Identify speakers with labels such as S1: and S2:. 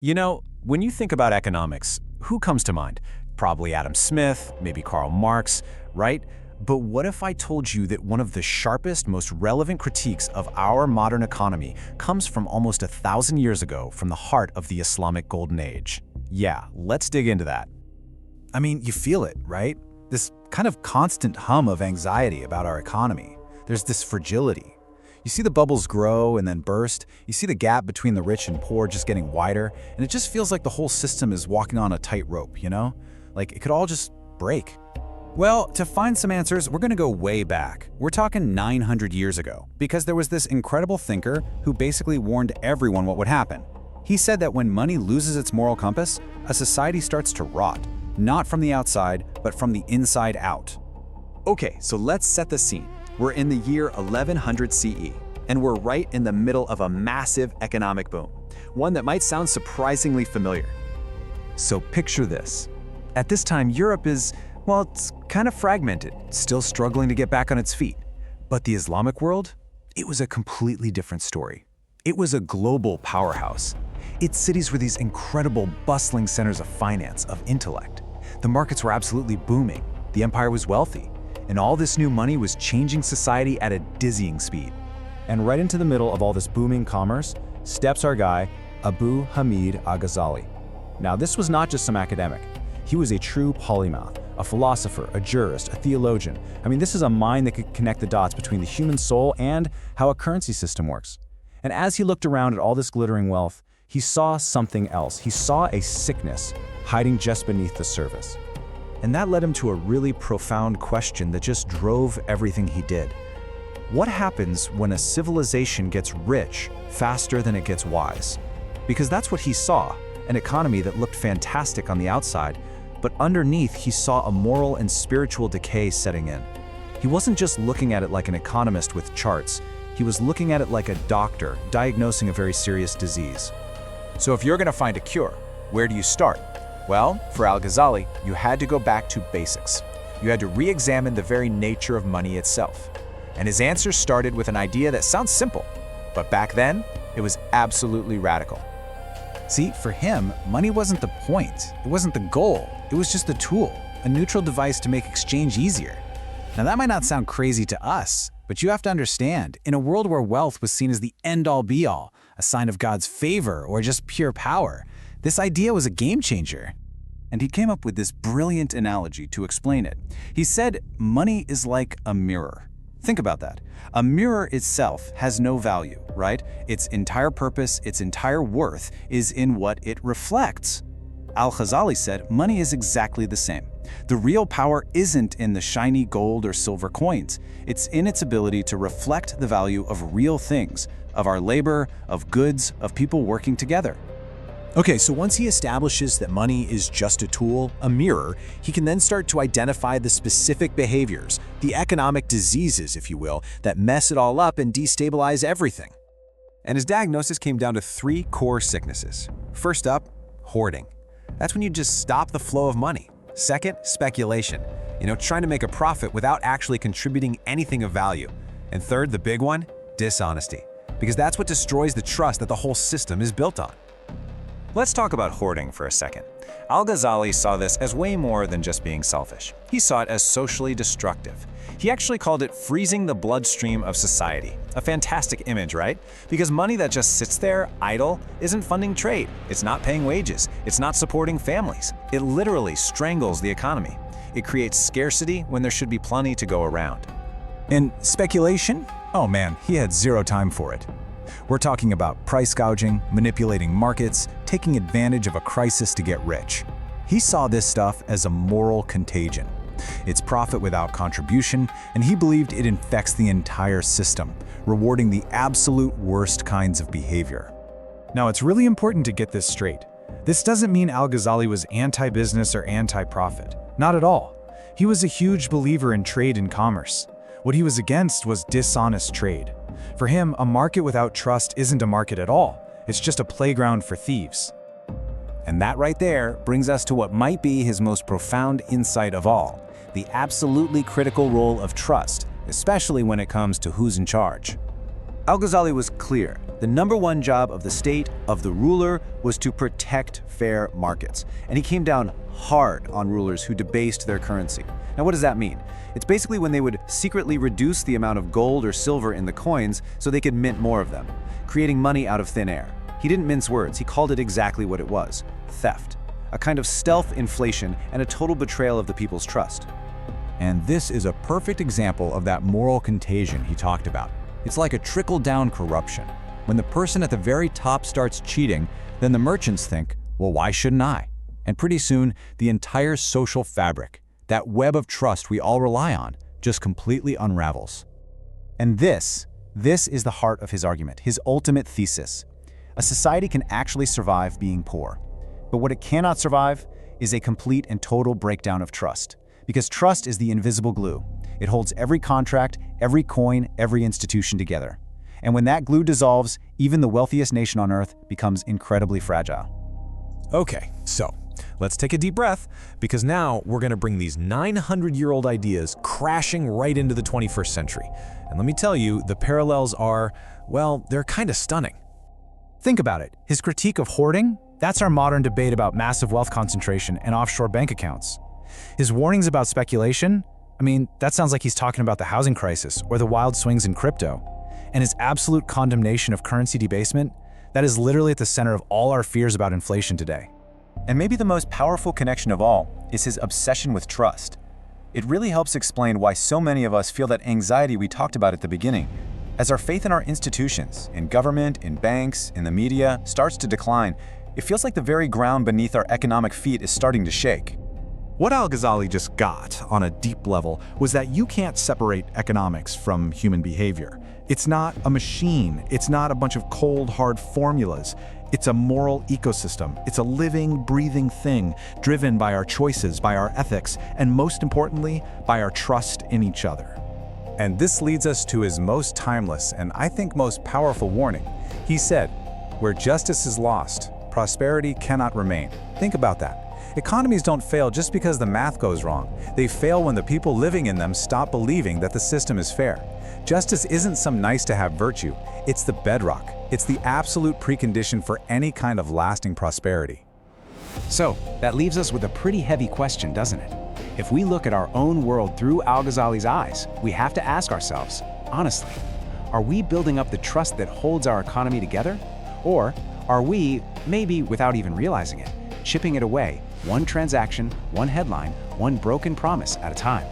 S1: You know, when you think about economics, who comes to mind? Probably Adam Smith, maybe Karl Marx, right? But what if I told you that one of the sharpest, most relevant critiques of our modern economy comes from almost 1,000 years ago, from the heart of the Islamic Golden Age? Yeah, let's dig into that.
S2: I mean, you feel it, right? This kind of constant hum of anxiety about our economy. There's this fragility. You see the bubbles grow and then burst. You see the gap between the rich and poor just getting wider, and it just feels like the whole system is walking on a tightrope, you know? Like it could all just break. Well, to find some answers, we're going to go way back. We're talking 900 years ago, because there was this incredible thinker who basically warned everyone what would happen. He said that when money loses its moral compass, a society starts to rot, not from the outside, but from the inside out.
S3: Okay, so let's set the scene. We're in the year 1100 CE, and we're right in the middle of a massive economic boom, one that might sound surprisingly familiar.
S1: So picture this. At this time, Europe is, well, it's kind of fragmented, still struggling to get back on its feet. But the Islamic world? It was a completely different story. It was a global powerhouse. Its cities were these incredible, bustling centers of finance, of intellect. The markets were absolutely booming. The empire was wealthy. And all this new money was changing society at a dizzying speed. And right into the middle of all this booming commerce steps our guy, Abu Hamid Al-Ghazali. Now, this was not just some academic. He was a true polymath, a philosopher, a jurist, a theologian. I mean, this is a mind that could connect the dots between the human soul and how a currency system works. And as he looked around at all this glittering wealth, he saw something else. He saw a sickness hiding just beneath the surface. And that led him to a really profound question that just drove everything he did. What happens when a civilization gets rich faster than it gets wise? Because that's what he saw, an economy that looked fantastic on the outside, but underneath he saw a moral and spiritual decay setting in. He wasn't just looking at it like an economist with charts, he was looking at it like a doctor diagnosing a very serious disease. So if you're going to find a cure, where do you start? Well, for Al-Ghazali, you had to go back to basics. You had to re-examine the very nature of money itself. And his answer started with an idea that sounds simple, but back then, it was absolutely radical.
S2: See, for him, money wasn't the point. It wasn't the goal. It was just a tool, a neutral device to make exchange easier. Now, that might not sound crazy to us, but you have to understand, in a world where wealth was seen as the end-all be-all, a sign of God's favor or just pure power, this idea was a game changer. And he came up with this brilliant analogy to explain it. He said, money is like a mirror. Think about that. A mirror itself has no value, right? Its entire purpose, its entire worth is in what it reflects. Al-Ghazali said money is exactly the same. The real power isn't in the shiny gold or silver coins. It's in its ability to reflect the value of real things, of our labor, of goods, of people working together.
S1: Okay, so once he establishes that money is just a tool, a mirror, he can then start to identify the specific behaviors, the economic diseases, if you will, that mess it all up and destabilize everything. And his diagnosis came down to 3 core sicknesses. First up, hoarding. That's when you just stop the flow of money. Second, speculation. Trying to make a profit without actually contributing anything of value. And third, the big one, dishonesty. Because that's what destroys the trust that the whole system is built on. Let's talk about hoarding for a second. Al-Ghazali saw this as way more than just being selfish. He saw it as socially destructive. He actually called it freezing the bloodstream of society. A fantastic image, right? Because money that just sits there, idle, isn't funding trade. It's not paying wages. It's not supporting families. It literally strangles the economy. It creates scarcity when there should be plenty to go around. And speculation? Oh man, he had zero time for it. We're talking about price gouging, manipulating markets, taking advantage of a crisis to get rich. He saw this stuff as a moral contagion. It's profit without contribution, and he believed it infects the entire system, rewarding the absolute worst kinds of behavior. Now, it's really important to get this straight. This doesn't mean Al-Ghazali was anti-business or anti-profit. Not at all. He was a huge believer in trade and commerce. What he was against was dishonest trade. For him, a market without trust isn't a market at all. It's just a playground for thieves. And that right there brings us to what might be his most profound insight of all, the absolutely critical role of trust, especially when it comes to who's in charge. Al-Ghazali was clear. The number one job of the state, of the ruler, was to protect fair markets. And he came down hard on rulers who debased their currency. Now, what does that mean? It's basically when they would secretly reduce the amount of gold or silver in the coins so they could mint more of them, creating money out of thin air. He didn't mince words, he called it exactly what it was: theft. A kind of stealth inflation and a total betrayal of the people's trust.
S2: And this is a perfect example of that moral contagion he talked about. It's like a trickle-down corruption. When the person at the very top starts cheating, then the merchants think, well, why shouldn't I? And pretty soon, the entire social fabric, that web of trust we all rely on, just completely unravels.
S1: And this is the heart of his argument, his ultimate thesis. A society can actually survive being poor. But what it cannot survive is a complete and total breakdown of trust. Because trust is the invisible glue. It holds every contract, every coin, every institution together. And when that glue dissolves, even the wealthiest nation on earth becomes incredibly fragile.
S4: Okay, so let's take a deep breath, because now we're going to bring these 900-year-old ideas crashing right into the 21st century. And let me tell you, the parallels are, well, they're kind of stunning.
S1: Think about it. His critique of hoarding, that's our modern debate about massive wealth concentration and offshore bank accounts. His warnings about speculation, I mean, that sounds like he's talking about the housing crisis or the wild swings in crypto. And his absolute condemnation of currency debasement, that is literally at the center of all our fears about inflation today. And maybe the most powerful connection of all is his obsession with trust. It really helps explain why so many of us feel that anxiety we talked about at the beginning. As our faith in our institutions, in government, in banks, in the media, starts to decline, it feels like the very ground beneath our economic feet is starting to shake.
S3: What Al-Ghazali just got on a deep level was that you can't separate economics from human behavior. It's not a machine. It's not a bunch of cold, hard formulas. It's a moral ecosystem. It's a living, breathing thing driven by our choices, by our ethics, and most importantly, by our trust in each other.
S2: And this leads us to his most timeless and I think most powerful warning. He said, "Where justice is lost, prosperity cannot remain." Think about that. Economies don't fail just because the math goes wrong. They fail when the people living in them stop believing that the system is fair. Justice isn't some nice-to-have virtue. It's the bedrock. It's the absolute precondition for any kind of lasting prosperity.
S5: So, that leaves us with a pretty heavy question, doesn't it? If we look at our own world through Al-Ghazali's eyes, we have to ask ourselves, honestly, are we building up the trust that holds our economy together? Or are we, maybe without even realizing it, chipping it away, one transaction, one headline, one broken promise at a time?